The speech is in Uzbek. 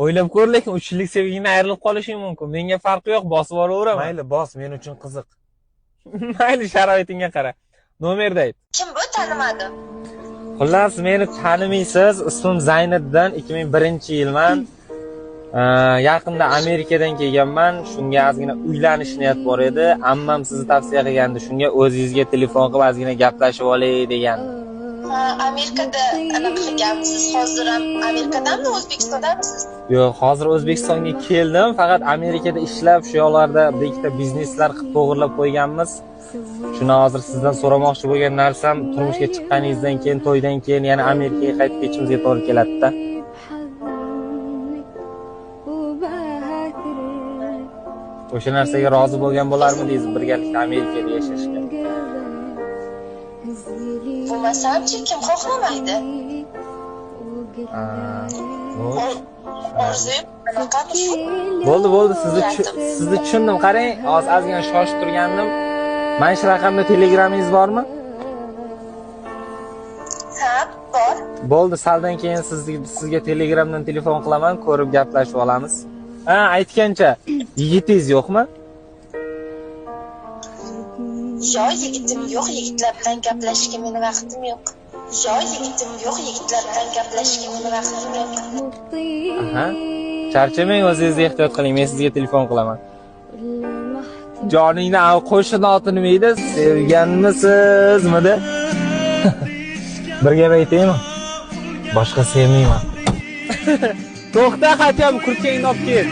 O'ylab ko'r, lekin 3 yillik sevgingdan ayrilib qolishing mumkin. Menga farqi yo'q, bosib olaveraman. Mayli, bos, men uchun qiziq. Mayli, sharoitingga qara. Nomerni ayt. Kim bu? Tanimadim. Xullas, meni tanimaysiz. Ismim Zayniddin, 2001-yilman. Yaqinda Amerikadan kelganman. Shunga ozgina uylanish niyat bor edi. Ammam sizni tavsiya qilgandi. Shunga o'zingizga telefon qilib ozgina gaplashib olay degan. Amerikada aniq qilganmisiz? Hozir ham Amerikadanmi, O'zbekistondamisiz? Yo'q, hozir O'zbekistonga keldim. Faqat Amerikada ishlab, shu yoqlarda bir ikkita bizneslar qilib to'g'irlab qo'yganmiz. Shuni hozir sizdan so'ramoqchi bo'lgan narsam, turmushga chiqqaningizdan keyin, to'ydan keyin yana Amerikaga qaytib ketishimizga to'g'ri keladi-da. O'sha narsaga rozi bo'lgan bo'larmidingiz birgalikda Amerikada yashashga? Bo'lmasam-chi, kim xohlamaydi? Bo'ldi, sizni tushundim. Qarang, hozir ozgina shoshib turgandim. Mana shu raqamda Telegramingiz bormi? Ha, bor. Bo'ldi, saldan keyin sizga Telegramdan telefon qilaman, ko'rib gaplashib olamiz. Aytgancha, yigitingiz yo'qmi? Yo'q, yigitim yo'q, yigitlar bilan gaplashishga meni vaqtim yo'q. Yo'q, yigitim yo'q, yigitlar bilan gaplashishga meni vaqtim yo'q. Aha. Charchamang, o'zingizni ehtiyot qiling, men sizga telefon qilaman. Joningni qo'shin oti nima edi? Sevganmisizmidi? Bir gap aytaymi? Boshqa sevmayman. To'xta, qachon kurchangni olib ket.